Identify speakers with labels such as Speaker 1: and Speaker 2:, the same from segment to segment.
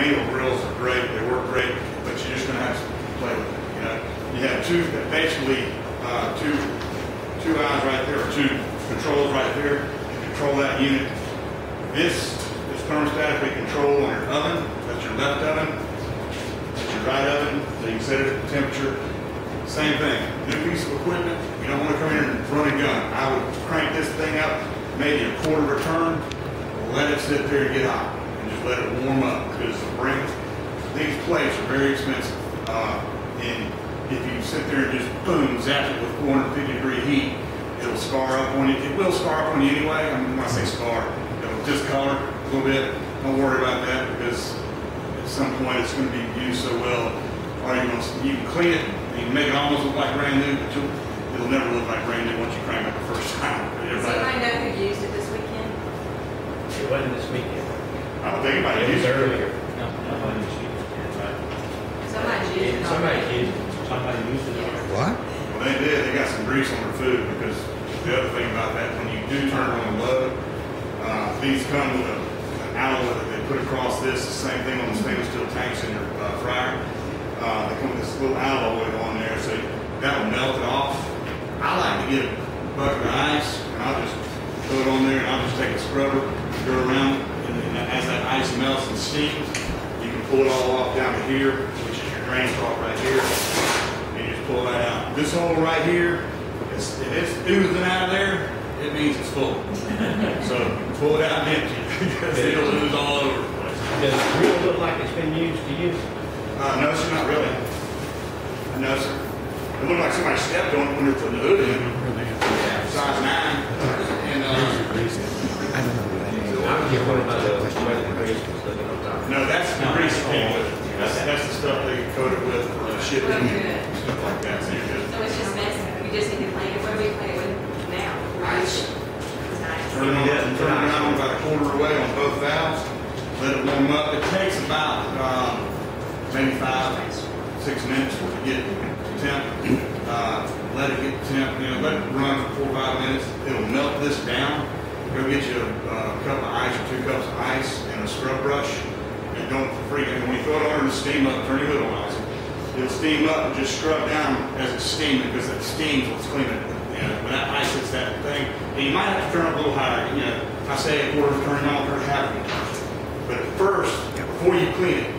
Speaker 1: manual grills are great, they work great, but you're just gonna have to play with it. You know, you have basically two eyes right there, or two controls right there to control that unit. This is thermostatically controlled on your oven. That's your left oven. That's your right oven. So you can set it at the temperature. Same thing. New piece of equipment. You don't want to come in and run a gun. I would crank this thing up maybe a quarter of a turn. Let it sit there and get hot, and just let it warm up, because these plates are very expensive. And if you sit there and just boom, zap it with 450-degree heat, it'll scar up on you. It will scar up on you anyway. I mean, when I say scar, it'll discolor a little bit. Don't worry about that, because at some point it's going to be used so well. Or you can clean it and you can make it almost look like brand new, but it'll never look like brand new once you crank it the first time.
Speaker 2: Does anybody know who used it this weekend?
Speaker 3: It wasn't this weekend.
Speaker 1: I don't think anybody
Speaker 3: It was
Speaker 1: used it
Speaker 3: earlier. No, nobody used it. Right.
Speaker 2: Somebody used it.
Speaker 3: Somebody used it. Somebody used it.
Speaker 2: Yes.
Speaker 4: What?
Speaker 1: Well, they did. They got some grease on their food, because the other thing about that, when you do turn it on low, these come with an alloy that they put across this. The same thing on the stainless steel tanks in your fryer. They come with this little alloy on there, so that'll melt it off. I like to get a bucket of ice, and I'll just throw it on there, and I'll just take a scrubber, go around, and then as that ice melts and steams, you can pull it all off down to here, which is your drain trough right here, and you just pull that out. This hole right here, if it's oozing out of there, it means it's full. So pull it out and empty, because it'll ooze all over the place.
Speaker 3: Does the grill look like it's been used to you?
Speaker 1: No, sir, not really. No, sir. It looked like somebody stepped on it when they put the hood in. Size 9. And,
Speaker 4: I don't know what that is.
Speaker 3: I was wondering about the grease was looking on top.
Speaker 1: no, that's the grease that came with it. That's the stuff they coat it with for shipping and stuff like that. So you're good.
Speaker 2: So it's just messy. We just need to clean it. What do we clean it with now?
Speaker 1: Ice.
Speaker 2: Nice.
Speaker 1: Turn it on about a quarter away on both valves. Let it warm up. It takes about maybe 5-6 minutes to get temp. Let it get temp. Let it run for 4 or 5 minutes. It'll melt this down. Go get you a cup of ice or 2 cups of ice and a scrub brush. And don't freak it. When you throw it under the steam up, turn your hood on ice. It'll steam up and just scrub down as it's steaming, because that steam's what's cleaning it. When that ice hits that thing, and you might have to turn up a little higher. If I say a quarter of a turn on, turn half of a turn. But at first, before you clean it,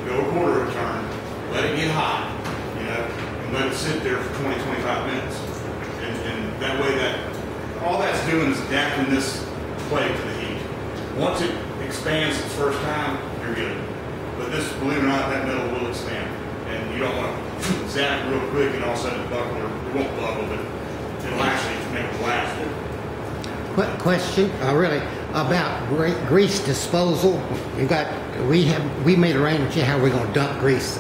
Speaker 1: go a quarter of a turn, let it get hot, and let it sit there for 20-25 minutes. And that way, all that's doing is adapting this plate to the heat. Once it expands its first time, you're good. But this, believe it or not, that metal will expand. And you don't want to zap real quick and all of a sudden it buckle, or it won't buckle, but it'll actually make it last.
Speaker 4: Question, really, about grease disposal. We made arrangements how we're going to dump grease.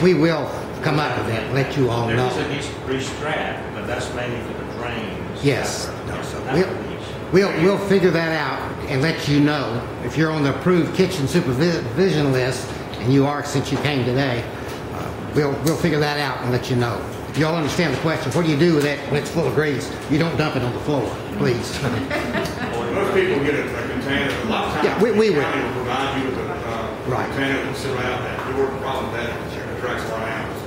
Speaker 4: We will come up with that and let you all know.
Speaker 5: There is a grease trap, but that's mainly for the drains.
Speaker 4: Yes. We'll figure that out and let you know. If you're on the approved kitchen supervision list, and you are since you came today, we'll figure that out and let you know. If y'all understand the question, what do you do with it when it's full of grease? You don't dump it on the floor, please.
Speaker 1: Most people get a container. A lot of times,
Speaker 4: yeah, we will
Speaker 1: provide you with a container that will sit right out that door. The problem with that is it attracts a lot of animals.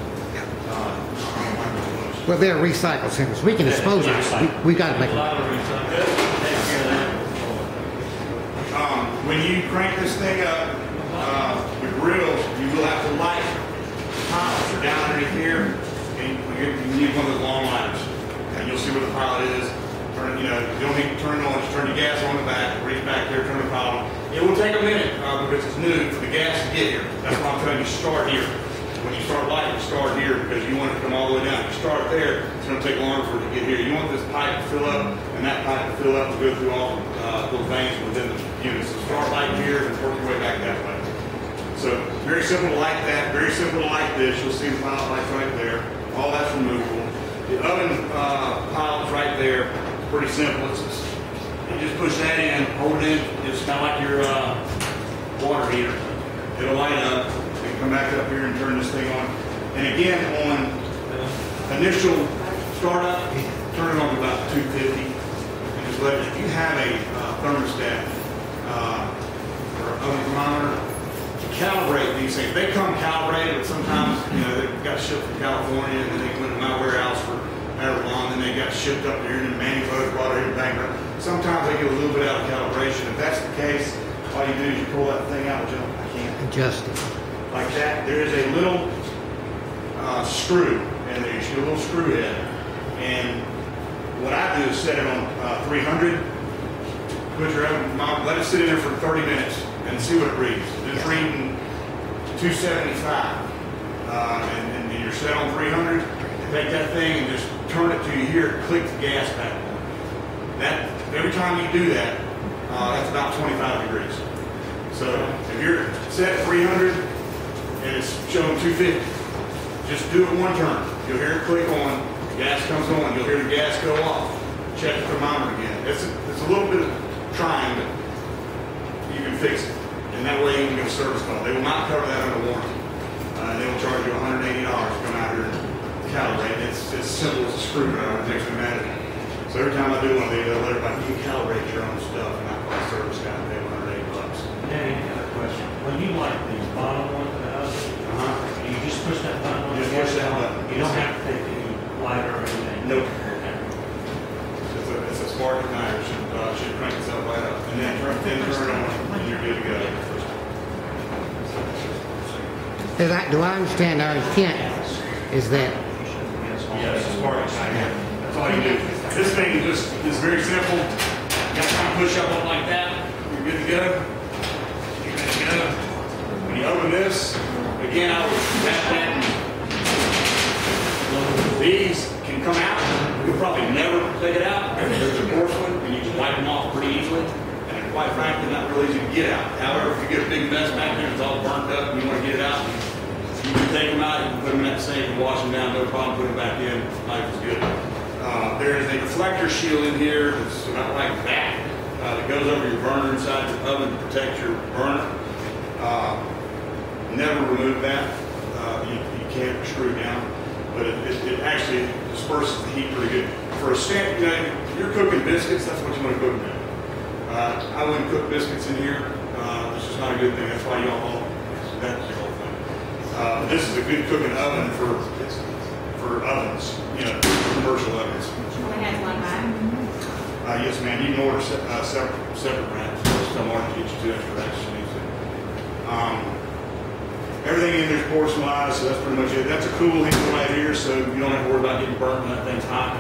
Speaker 4: Well, they're recycle centers. We can dispose of it. We got to make them.
Speaker 1: When you crank this thing up, the grills, you will have to light the pilots are down underneath here, and you need one of those long lighters, and you'll see where the pilot is. You don't need to turn it on, just turn the gas on the back, reach back there, turn the pilot on. It will take a minute because it's new for the gas to get here. That's why I'm telling you, start here. When you start lighting, start here, because you want it to come all the way down. If you start there, it's going to take longer for it to get here. You want this pipe to fill up, and that pipe to fill up and go through all those veins within the unit. So start lighting here and work your way back that way. So very simple to light that, very simple to light this. You'll see the pilot lights right there. All that's removable. The oven pilot's right there. Pretty simple. You just push that in, hold it in. It's kind of like your water heater. It'll light up. You come back up here and turn this thing on. And again, on initial startup, turn it on to about 250. And just let it. If you have a thermostat or oven thermometer, calibrate these things. They come calibrated, but sometimes, you know, they got shipped from California and then they went to my warehouse for however long, then they got shipped up there and then manufactured, brought here to Bankrupt. Sometimes they get a little bit out of calibration. If that's the case, all you do is you pull that thing out, Joe. I can't.
Speaker 4: Adjust it.
Speaker 1: Like that. There is a little screw in there. You see a little screw head. And what I do is set it on 300. Put your oven, let it sit in there for 30 minutes and see what it reads. It's reading 275. And you're set on 300. Take that thing and just turn it till you hear it click the gas back on. That, every time you do that, that's about 25 degrees. So if you're set at 300 and it's showing 250, just do it one turn. You'll hear it click on, the gas comes on, you'll hear the gas go off. Check the thermometer again. It's a little bit of trying, but you can fix it. And that way you can get a service call. They will not cover that under warranty. They will charge you $180 to come out here and calibrate. It's as simple as a screwdriver. It takes me a minute. So every time I do one of these, I'll let everybody, you can calibrate your own stuff and not call a service guy and pay $180.
Speaker 5: Danny, I got a question. When you light the bottom one to the oven, you just push that button on the
Speaker 1: Just
Speaker 5: gas
Speaker 1: push that
Speaker 5: down?
Speaker 1: button.
Speaker 5: You don't have to take any lighter or anything?
Speaker 1: Nope.
Speaker 5: Okay.
Speaker 1: It's a spark igniter. Should crank itself right up. And then turn it on and you're good to go.
Speaker 4: Do I understand our intent is that
Speaker 1: Yes, spark igniter. That's all you do. This thing is very simple. You got to kind of push up on it like that. You're good to go. You're good to go. When you open this, again, I would tap that. These can come out. You'll probably never take it out. There's a porcelain, and you can wipe them off pretty easily. And quite frankly, not really easy to get out. However, if you get a big mess back there, it's all burnt up, and you want to get it out, you can take them out, you can put them in that sink and wash them down, no problem, put them back in. Life is good. There is a deflector shield in here that's about like that. That goes over your burner inside your oven to protect your burner. Never remove that. You can't screw down, but it actually disperses the heat pretty good. For a stand, you know, if you're cooking biscuits, that's what you want to cook them in. I wouldn't cook biscuits in here. It's just not a good thing. That's why y'all, that's the whole thing. This is a good cooking oven for ovens, you know, commercial ovens.
Speaker 2: Only has one bag.
Speaker 1: Yes, ma'am. You can order separate racks. Some market get you 2 extra racks if you need to. Everything in there is porcelainized, so that's pretty much it. That's a cool handle right here, so you don't have to worry about getting burnt when that thing's hot.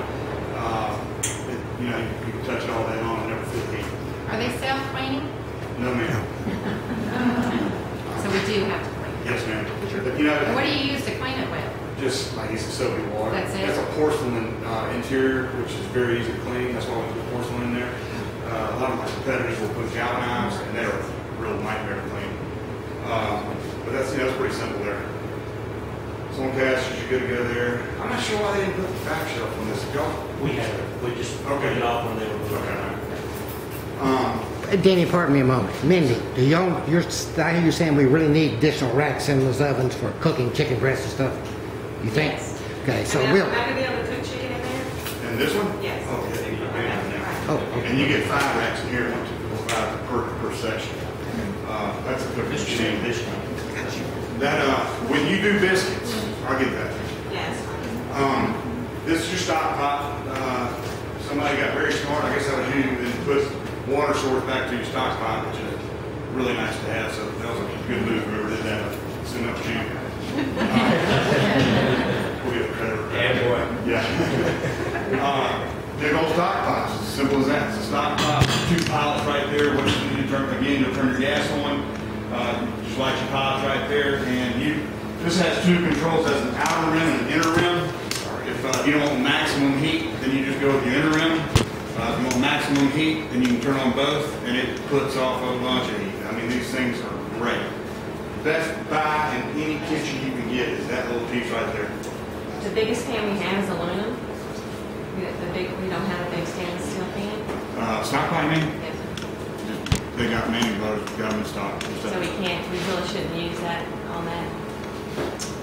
Speaker 1: You know, you can touch it all day long and never feel heat.
Speaker 2: Are they self-cleaning?
Speaker 1: No, ma'am.
Speaker 2: So we do have to clean.
Speaker 1: Yes, ma'am. But, you know,
Speaker 2: And what do you use to clean it with?
Speaker 1: just like it's soapy water.
Speaker 2: That's it?
Speaker 1: It's a porcelain interior, which is very easy to clean. That's why we put porcelain in there. A lot of my competitors will put galvanized, and they're a real nightmare to clean. But that's, you know, it's pretty simple there. Someone passes, you're good to go there. I'm not sure why they didn't put the back shelf on this. Y'all?
Speaker 5: We have it. We just took it off when they were looking.
Speaker 4: Danny, pardon me a moment. Mindy, I hear you saying we really need additional racks in those ovens for cooking chicken breasts and stuff. You think?
Speaker 2: Yes.
Speaker 4: Okay, so
Speaker 2: I mean,
Speaker 4: we'll.
Speaker 2: I'm not gonna be able to cook chicken in there?
Speaker 1: And this one?
Speaker 2: Yes.
Speaker 1: Oh, yeah, you can get it now.
Speaker 4: Oh, okay.
Speaker 1: And you get 5 racks in here, 1, 2, 4, 5 per section. That's a cooking
Speaker 5: This
Speaker 1: machine.
Speaker 5: this one.
Speaker 1: That when you do biscuits, I'll get that.
Speaker 2: Yes.
Speaker 1: This is your stock pot. Somebody got very smart. I guess that was you, and put water source back to your stock pot, which is really nice to have. So that was a good move. Whoever did that, send up to you. We'll get credit.
Speaker 3: Yeah, boy.
Speaker 1: Yeah. Big old stock pots. As simple as that. It's a stock pot. 2 pilots right there. What you do, you'll turn your gas on. Just light your pots right there, and this has 2 controls. It has an outer rim and an inner rim. If you don't want maximum heat, then you just go with the inner rim. If you want maximum heat, then you can turn on both, and it puts off a bunch of heat. I mean, these things are great. Best buy in any kitchen you can get is that little piece right there.
Speaker 2: The biggest pan we have is aluminum. We don't have a big stainless steel pan.
Speaker 1: Stock pot, you mean?
Speaker 2: Yes.
Speaker 1: They got many brothers, got them in stock.
Speaker 2: So we really shouldn't use that on that.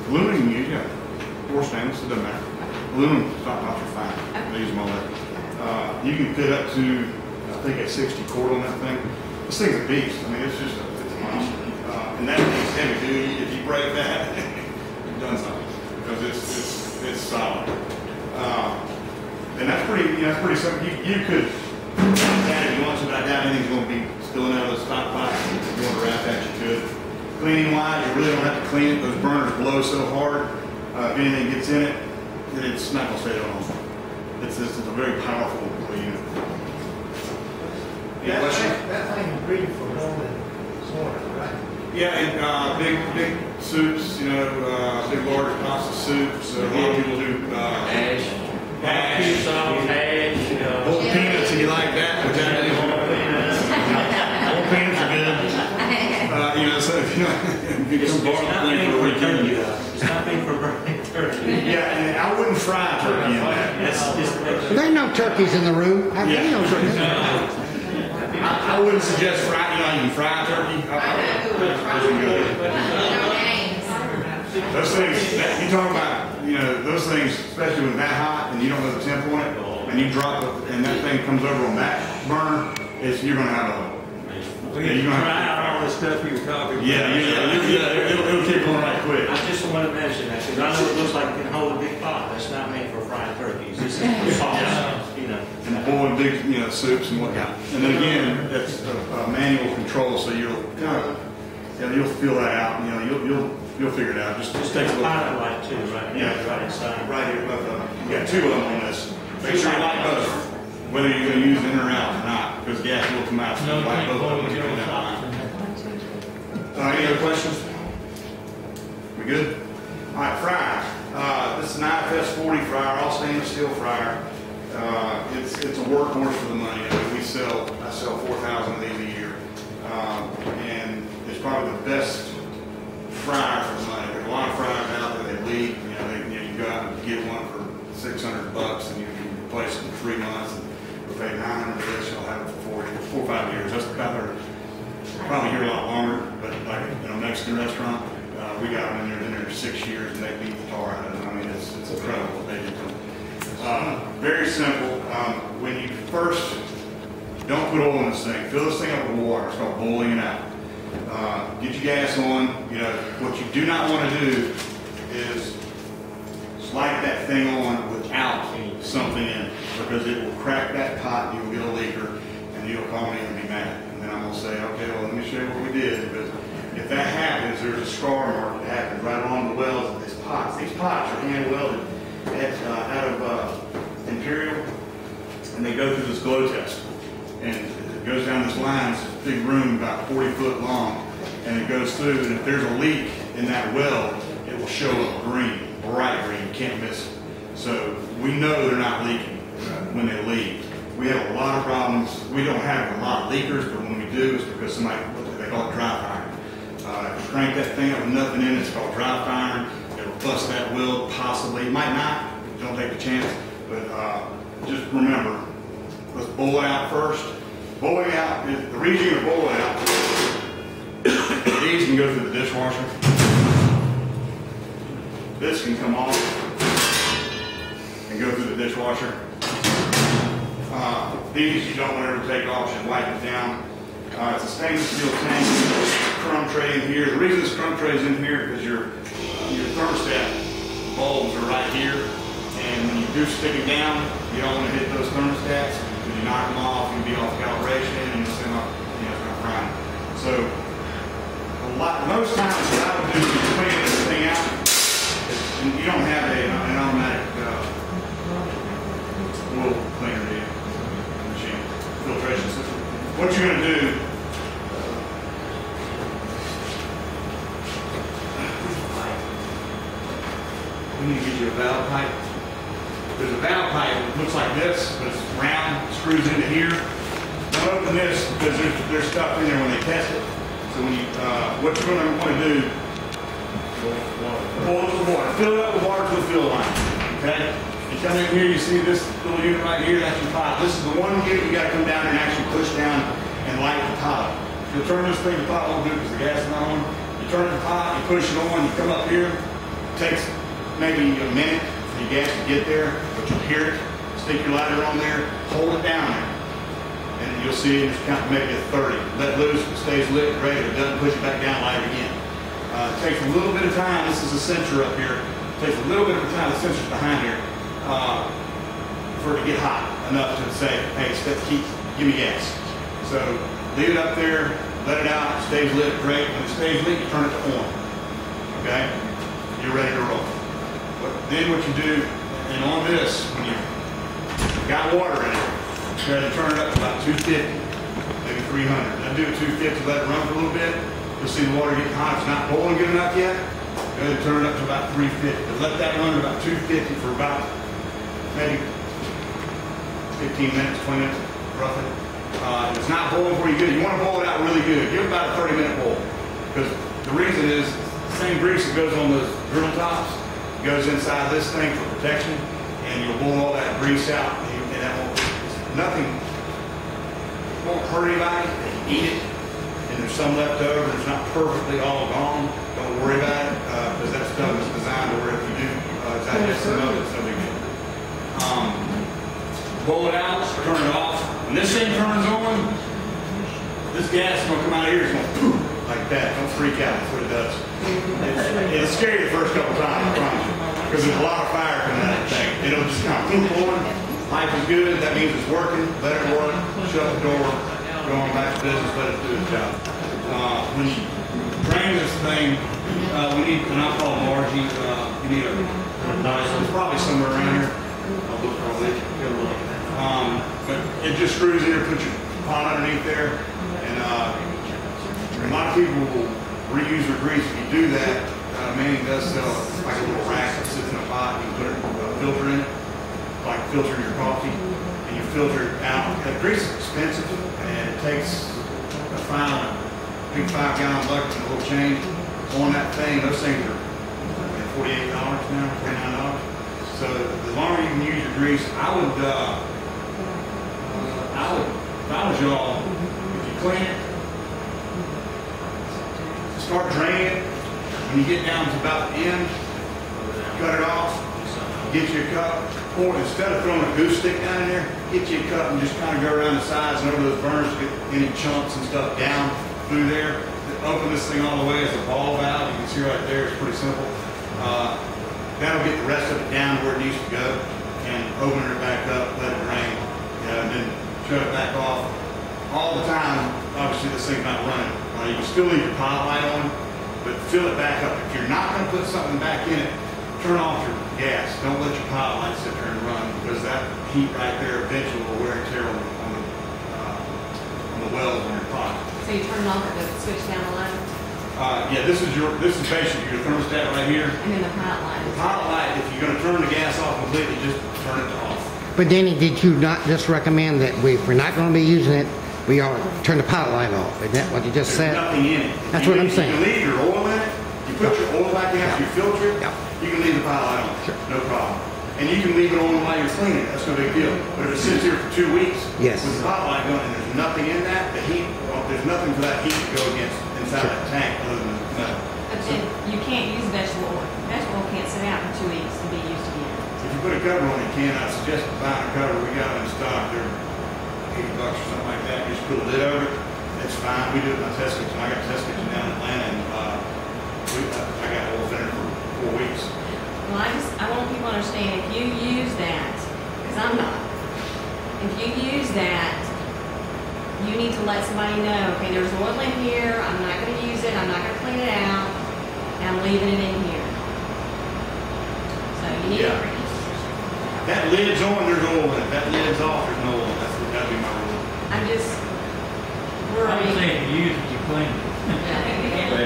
Speaker 1: Aluminum you use, yeah. Or stainless, it doesn't matter. Aluminum stock pots are fine.
Speaker 2: Okay.
Speaker 1: They use them all that. You can fit up to, I think, a 60 quart on that thing. This thing's a beast. I mean, it's a monster. And that thing's heavy duty. If you break that, you've done something because it's solid. And that's pretty simple. You could that if you want to, but I doubt anything's going to be spilling out of the stock pot. If you want to wrap that, you could. Cleaning wise, you really don't have to clean it. Those burners blow so hard. If anything gets in it, it's not going to stay there long. It's a very powerful unit. Any questions?
Speaker 6: That thing is breeding for rolling water, right?
Speaker 1: Yeah, and big soups, big large pots of soups. A lot of people do hash. Boiled peanuts, if you like that, which I do. Boiled peanuts are good. So you can borrow them for a weekend.
Speaker 5: It's nothing for burning turkey.
Speaker 1: Yeah, and I wouldn't fry turkey in that.
Speaker 4: There ain't no turkeys in the room. I mean, no turkeys.
Speaker 1: I wouldn't suggest fry. You can fry turkey. Those things, you talk about, those things, especially when that hot and you don't know the temp on it, and you drop it, and that thing comes over on that burner, you're going to have a.
Speaker 3: You try out all the stuff you were talking about.
Speaker 1: It'll kick on right quick.
Speaker 5: I just want to mention that because I know it looks like it can hold a big pot. That's not made for frying turkeys. This is for sauce,
Speaker 1: And boiling big, soups and whatnot. And then again, that's a manual control, so you'll feel that out. You'll figure it out. Just take a look.
Speaker 5: Pilot light too, right?
Speaker 1: Yeah,
Speaker 5: right inside.
Speaker 1: right here, both of them. You got two of them on this. Make sure you light both, whether you're going to use it in or out or not, because gas will come out. So you light both of them when you go down. Any other questions? We good? All right, fryer. This is an IFS 40 fryer, all stainless steel fryer. It's a workhorse for the money. I sell 4,000 of these a year, and it's probably the best fryer for the money. There's a lot of fryers out there that leak. You go out and get one for $600, and you can replace it in 3 months. And you'll pay $900 for this. You'll have it for 4 or 5 years. That's about probably here a lot longer, but like in a Mexican restaurant, we got them in there 6 years, and they beat the tar out of them. I mean, it's incredible what they do to them. Very simple. When you first don't put oil in this thing, fill this thing up with water. It's called boiling it out. Get your gas on. What you do not want to do is slide that thing on without something in it, because it will crack that pot. You'll get a leaker, and you'll call me and be mad. And then I'm gonna say, okay, well, let me show you what we did. Because if that happens, there's a scar mark that happens right along the wells of these pots. These pots are hand welded out of Imperial, and they go through this glow test. And it goes down this line, it's a big room about 40 foot long, and it goes through, and if there's a leak in that weld, it will show up green, bright green, you can't miss it. So we know they're not leaking when they leak. We have a lot of problems. We don't have a lot of leakers, but when we do, it's because somebody, they call it dry firing. If you crank that thing up with nothing in it, it's called dry firing. It'll bust that weld, possibly. It might not. Don't take the chance. But just remember, let's boil it out first. Boiling out, the reason you boil it out, these can go through the dishwasher. This can come off and go through the dishwasher. These you don't want to ever take off, should wipe it down. It's a stainless steel tank, crumb tray in here. The reason this crumb tray is in here is because your thermostat bulbs are right here, and when you do stick it down, you don't want to hit those thermostats. When you knock them off, you'll be off calibration, and it's going to fry. So most times what I would do is clean this thing out. You don't have an automatic oil cleaner machine, filtration system. What you're going to do, we need to get you a valve pipe. There's a valve pipe that looks like this, but it's round, screws into here. Don't open this because there's stuff in there when they test it. So when what you're going to want to do, boil it with water. Fill it up with water to the fill line. Okay? You come in here, you see this little unit right here, that's your pot. This is the one unit you got to come down and actually push down and light the pot. If you turn this thing, the pot won't do it because the gas is not on. You turn the pot, you push it on, you come up here. It takes maybe a minute for your gas to get there, but you'll hear it. Stick your lighter on there, hold it down there. and you'll see it just count maybe a 30. Let loose, it stays lit, great. If it doesn't, push it back down, light it again. It takes a little bit of time. This is a sensor up here. It takes a little bit of time. The sensor's behind here for it to get hot enough to say, hey, give me gas. So leave it up there, let it out. It stays lit, great. When it stays lit, you turn it to on. Okay, you're ready to roll. But then what you do, and on this, when you got water in it, you got to turn it up to about 250, maybe 300. Now do it 250, let it run for a little bit. You'll see the water getting hot. It's not boiling good enough yet. Go ahead and turn it up to about 350. But let that run to about 250 for about maybe 15 minutes, 20 minutes, roughly. If it's not boiling for you good, you want to boil it out really good. Give it about a 30-minute boil. Because the reason is the same grease that goes on those griddle tops goes inside this thing for protection, and you'll boil all that grease out, and that won't, nothing, it won't hurt anybody. They eat it, and there's some left over. It's not perfectly all gone. Don't worry about it, because that stuff is designed to where if you do digest some of it, it's no big deal. Boil it out, turn it off. When this thing turns on, this gas is going to come out of here. It's going to poof like that. Don't freak out. That's what it does. It's scary the first couple times, I promise you, because there's a lot of fire coming out of that thing. It'll just kind of poof on. Life is good. That means it's working. Let it work. Shut the door. Go on back to business. Let it do its job. When you drain this thing, we need an alcohol margin. You need it's probably somewhere around here. I'll look for it. But it just screws in there, put your pot underneath there, and a lot of people will reuse their grease. If you do that, Manning does sell like a little rack that sits in a pot. You can put a filter in it, like filter your coffee, and you filter it out. That grease is expensive, and it takes a big 5-gallon bucket and a little change on that thing. Those things are $48 now, $49. So the longer you can use your grease, if I was y'all, if you clean it, start draining it. When you get down to about the end, cut it off, get you a cup, pour it. Instead of throwing a goose stick down in there, get you a cup and just kind of go around the sides and over those burners, get any chunks and stuff down through there. Open this thing all the way as a ball valve. You can see right there, it's pretty simple. That'll get the rest of it down where it needs to go, and open it back up, let it drain, and then shut it back off. All the time, obviously this thing's not running. You can still leave your pilot light on, but fill it back up. If you're not going to put something back in it, turn off your gas. Don't let your pilot light sit there and run, because that heat right there eventually will wear and tear on the wells on your pot.
Speaker 2: So you turn it off at the switch down the line?
Speaker 1: Yeah, this is basically your thermostat right here.
Speaker 2: And then the pilot light.
Speaker 1: The pilot light, if you're going to turn the gas off completely, just turn it off.
Speaker 4: But Danny, did you not just recommend that if we're not going to be using it, we ought to turn the pilot light off? Is that what you just said?
Speaker 1: There's nothing in it.
Speaker 4: That's what I'm saying.
Speaker 1: You can leave your oil in it. You put your oil back in after you filter it.
Speaker 4: Yeah.
Speaker 1: You can leave the pilot light on.
Speaker 4: Sure.
Speaker 1: No problem. And you can leave it on while you're cleaning it. That's no big deal. But if it sits here for 2 weeks
Speaker 4: Yes.
Speaker 1: with the pilot light going and there's nothing in that, the heat, there's nothing for that heat to go against inside that tank other than metal.
Speaker 2: But then you can't use vegetable oil. Vegetable oil can't sit out for 2 weeks to be used again.
Speaker 1: If you put a cover on it, you can. I suggest buying a cover. We got them in stock. They're $80 or something like that. You just put a lid over it. It's fine. We do it in my test kitchen. I got a test kitchen down in Atlanta, and I got oil in it for 4 weeks.
Speaker 2: Well, I want people to understand, if you use that, because I'm not, if you use that, you need to let somebody know, okay, there's oil in here, I'm not going to use it, I'm not going to clean it out, and I'm leaving it in here. So you need
Speaker 1: Yeah. That lid's on, there's oil in it. That lid's off, there's no oil. That'd be my rule.
Speaker 2: I'm just
Speaker 5: I
Speaker 2: worried.
Speaker 5: was saying, you use it, you clean it.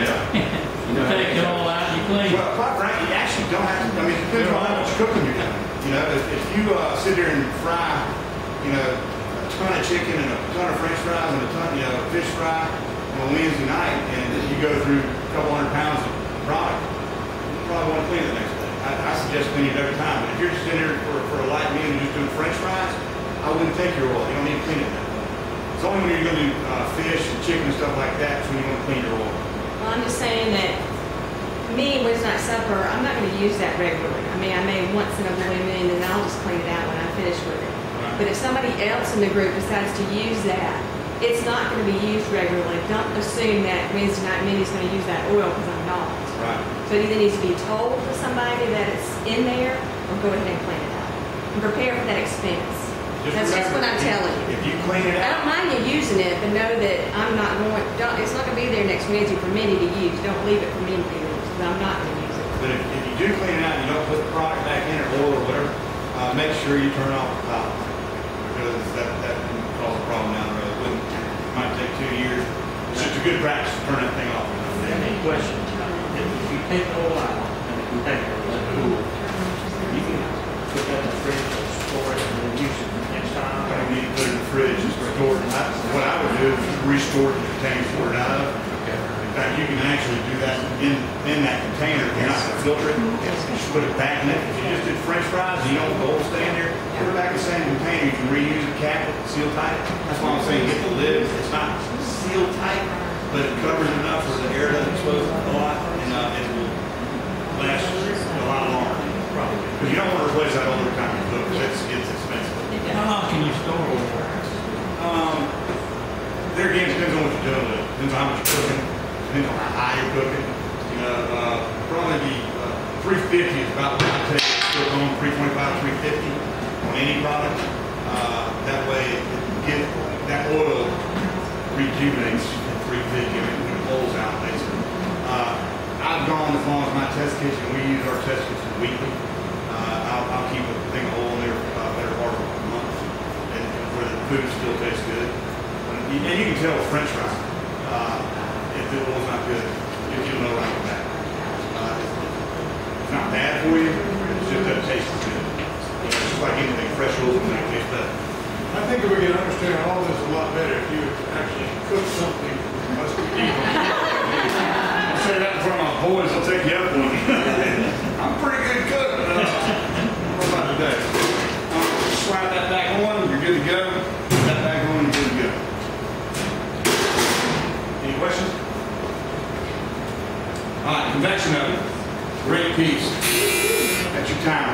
Speaker 1: Yeah.
Speaker 5: You take it all out, you clean it.
Speaker 1: Well, quite frankly, you actually don't have to. I mean, it depends on how much cooking you're doing. You know, if you sit there and fry, you know, a ton of chicken and a ton of French fries and a ton, you know, fish fry on Wednesday night, and you go through a couple 100 pounds of product, you probably want to clean it the next day. I suggest cleaning it every time. But if you're just in there for a light meal and just doing French fries, I wouldn't take your oil. You don't need to clean it that way. It's only when you're going to do fish and chicken and stuff like that that's when you want to clean your oil.
Speaker 2: Well, I'm just saying that me, Wednesday night supper, I'm not going to use that regularly. I mean, I may once in a blue moon, and I'll just clean it out when I finish with it.
Speaker 1: Right.
Speaker 2: But if somebody else in the group decides to use that, it's not going to be used regularly. Don't assume that Wednesday night Minnie's going to use that oil because I'm not.
Speaker 1: Right.
Speaker 2: So it either needs to be told to somebody that it's in there or go ahead and clean it out. And prepare for that expense. That's just what I'm telling you.
Speaker 1: If you clean it
Speaker 2: I don't
Speaker 1: out,
Speaker 2: mind you using it, but know that I'm not going, it's not going to be there next Wednesday for Minnie to use. Don't leave it for Minnie to use because I'm not going to use it.
Speaker 1: but if you do clean it out and you don't put the product back in or oil or whatever, make sure you turn off the top. Because that can cause a problem down the road. It might take 2 years. It's just a good practice to turn that thing off.
Speaker 5: Any questions? If you take the oil out and the container, let it cool, you can put that in the fridge or store it and then use it next
Speaker 1: I
Speaker 5: time.
Speaker 1: don't need to put it in the fridge, just restore it. What I would do is restore the container, pour it out of. In fact, you can actually do that in that container. You're not going to filter it. Just put it back in it. If you just did French fries and you don't want the oil stay in there, put it back in the same container. You can reuse it, cap it, seal tight it. That's why I'm saying get the lid. It's not sealed tight, but it covers enough where the air doesn't expose a lot, and it will last a lot longer. Because you don't want to replace that older kind of cook. It's expensive.
Speaker 3: How long can you store oil?
Speaker 1: There again, it depends on what you're doing with it. Depends on how much you're cooking. Depends on how high you're cooking. You know, probably 350 is about what I take. Cook on 325, 350 on any product. That way, that oil rejuvenates at 350 and it pulls out basically. I've gone as long as my test kitchen. We use our test kitchen weekly. I'll keep a thing of oil in there better part of a month, and where the food still tastes good. And you can tell with French fries if the oil's not good, if you know right off the bat. It's not bad for you, it just doesn't taste as good. It's just like anything, fresh oil is going to taste better.
Speaker 6: I think we can understand all this a lot better if you actually cook something for us to eat.
Speaker 1: I'll say that in front of my boys, I'll take you up one. I'm a pretty good cook. What about today? Slap that back on, you're good to go. Put that back on, you're good to go. Any questions? All right, convection oven. Great piece. That's your timer.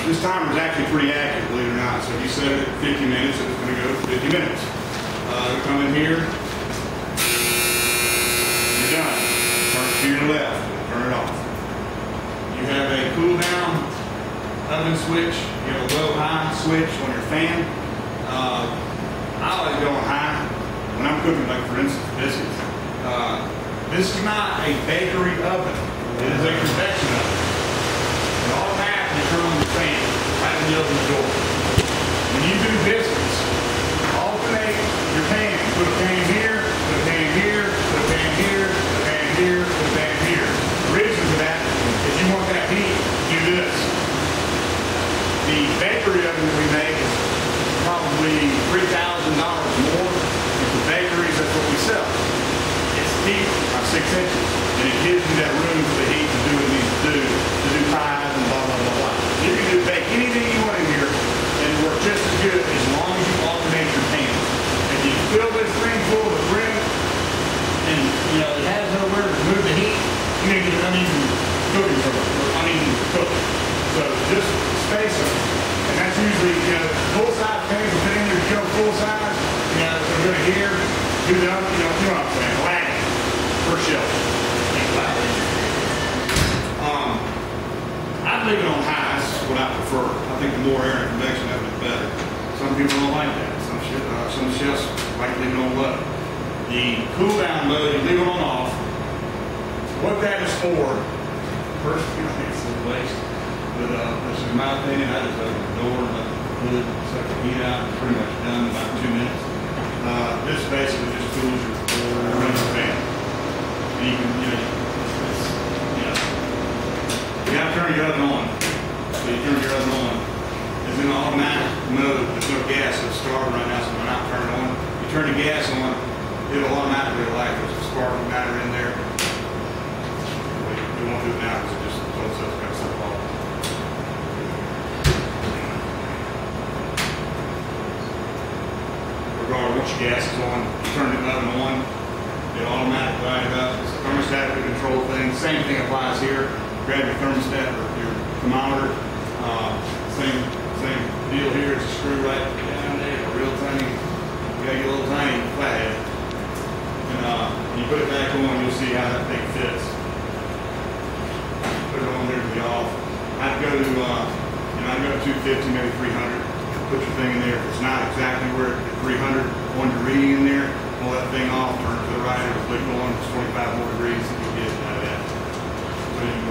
Speaker 1: This timer is actually pretty accurate, believe it or not. So if you set it at 50 minutes, it's going to go 50 minutes. You come in here. You're done. Turn it to your left. Turn it off. You have a cool down oven switch. You have a low-high switch on your fan. I like to go on high when I'm cooking, like for instance, biscuits. This is not a bakery oven. It is a convection oven. It automatically turns on the fan right when you open the door. When you do biscuits, alternate your pan. Put a pan here, put a pan here, put a pan here, put a pan here, put a pan here. The reason for that, if you want that heat, do this. The bakery oven that we make is probably $3,000 more. At the bakeries, that's what we sell. It's deep, about 6 inches, and it gives you that room for the heat to do what it needs to do pies and blah, blah, blah, blah. You can do bake anything you want in here, and it works just as good as long as you alternate your pans. If you fill this thing full of the brim, and you know it has nowhere to move the heat, you may get an uneven cooking from it, or uneven cooking. So just space them. And that's usually, you know, full size pans will fit in there, you go full size, you know, so we're gonna hear, do the other, you know what I'm saying, lagging per shelf. I'd leave it on high, that's what I prefer. I think the more air and convection of it, the better. Some people don't like that. Some chefs like leaving it on low. The cool down mode, you leave it on off. What that is for, first, you know, it's a waste. But this is my opinion. I just open the door and let the hood suck the heat out. It's pretty much done in about 2 minutes. This basically just cools your fan. And you can, you gotta turn your oven on. So you turn your oven on. It's in automatic mode. There's no gas that's starting right now, so we're not turning on. You turn the gas on, it'll automatically light. There's a spark matter in there. We won't do it now because it just closes up. Got to set it off. Regardless, once your gas is on, you turn the oven on, it automatically light it up. It's a thermostatically controlled thing. Same thing applies here. Grab your thermostat or your thermometer, Same deal here. It's a screw right down there, a real tiny. You gotta get a little tiny flathead, and when you put it back on, you'll see how that thing fits. Put it on there to be off. I'd go to, I'd go to 250, maybe 300. Put your thing in there. If it's not exactly where at 300, on your reading in there, pull that thing off, turn it to the right, or click on. It's 25 more degrees, and you get out of that. So you,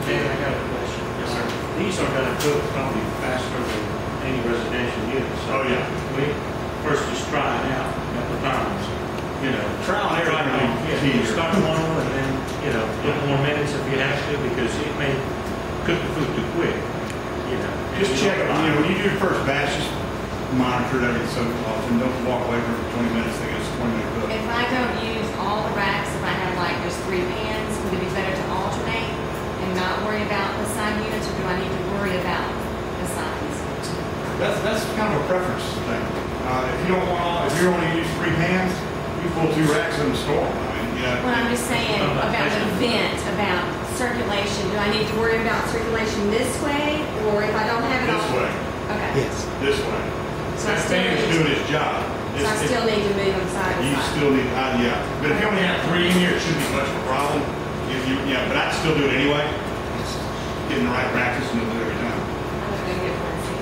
Speaker 5: Dan, I got a question.
Speaker 1: Yes, sir.
Speaker 5: These are gonna cook probably faster than any residential unit. So
Speaker 1: Oh, yeah.
Speaker 5: we first just try it out a couple of times, you know.
Speaker 1: Trial and error is
Speaker 5: Yeah,
Speaker 1: key
Speaker 5: you
Speaker 1: here.
Speaker 5: start one and then, you know, a couple more minutes if you have to, because it may cook the food too quick, you know.
Speaker 1: Just check it. When you do your first batch, just monitor it every so often. Don't walk away from it for 20 minutes thinking it's a 20-minute cook.
Speaker 2: If I don't use all the racks, if I have like there's 3 pans, would it be better to alternate and not worry about the side units, or do I need to worry about the sides?
Speaker 1: That's kind of a preference thing. If you don't want if you only use 3 pans, you pull 2 racks in the store. I mean, yeah.
Speaker 2: Well, I'm just saying about the vent, about circulation. Do I need to worry about circulation this way, or if I don't have it
Speaker 1: This
Speaker 2: all?
Speaker 1: way.
Speaker 2: Okay.
Speaker 4: Yes.
Speaker 1: This way.
Speaker 2: So I
Speaker 1: That
Speaker 2: still
Speaker 1: fan is
Speaker 2: need
Speaker 1: doing
Speaker 2: to,
Speaker 1: its job.
Speaker 2: so I still need to move them side to
Speaker 1: You
Speaker 2: side.
Speaker 1: still need, yeah. But if you only have 3 in here, it shouldn't be much of a problem. But I'd still do it anyway. Getting the right practice and you'll do it every time.
Speaker 2: I'm gonna go get one and see.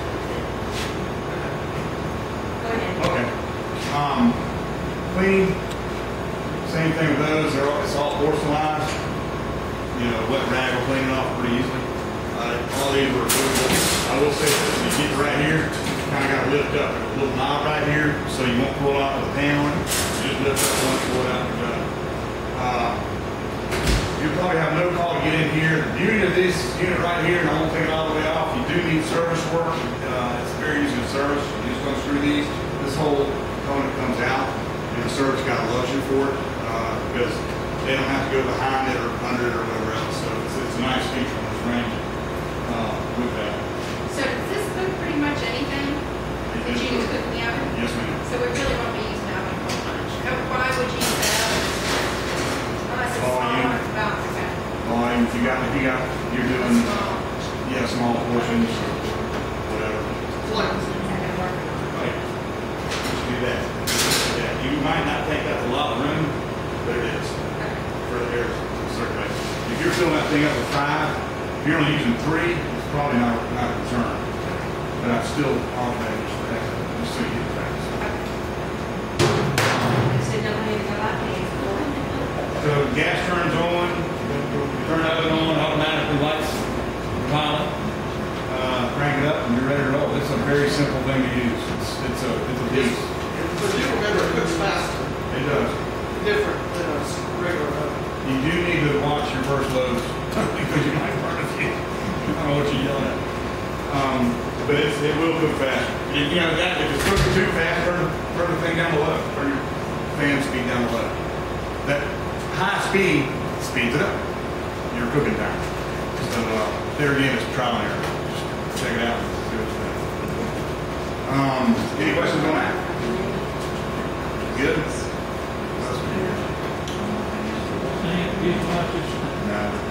Speaker 2: Go ahead.
Speaker 1: Okay. Clean. Same thing with those. It's all porcelainized. Wet rag will clean it off pretty easily. All these are removable. I will say this: when you get right here, you kind of got to lift up a little knob right here, so you won't pull it out with the pan on it. You just lift up once, pull it out, and you're done. You probably have no call to get in here. The beauty of this unit right here, and I won't take it all the way off, you do need service work. It's very easy to service. You just unscrew these. This whole component comes out, and the service got a lotion for it because they don't have to go behind it or under it or whatever else. So it's a nice feature on this range with that.
Speaker 7: So does this cook pretty much anything that you can cook in the oven?
Speaker 1: Yes, ma'am.
Speaker 7: So we really won't be using the oven for much. Why would you use the oven? Unless it's
Speaker 1: Volume.
Speaker 7: smaller. Oh, okay.
Speaker 1: Volume, if you're doing
Speaker 7: Small.
Speaker 1: small portions or whatever.
Speaker 7: Flex.
Speaker 1: Right. Just do that. Yeah, you might not think that's a lot of room, but it is for the air to circulate. If you're filling that thing up with 5, if you're only using 3, it's probably not a concern. But I'd still alternate just for that, just so you get the practice.
Speaker 2: So don't need to go out there.
Speaker 1: So gas turns on, you turn that on, automatically lights the pilot. Crank it up, and you're ready to roll. It's a very simple thing to use. It's a piece.
Speaker 6: But you remember it cooks faster,
Speaker 1: It does.
Speaker 6: different than a regular oven.
Speaker 1: You do need to watch your first loads because you might burn a few. I don't know what you're yelling at. But it will cook fast. If it's cooking too fast, turn the thing down below. Turn your fan speed down below. That high speed speeds it up. Your cooking time. So there again, it's trial and error. Just check it out and see what's there. Any questions on that? Good?
Speaker 3: Get much as
Speaker 1: No.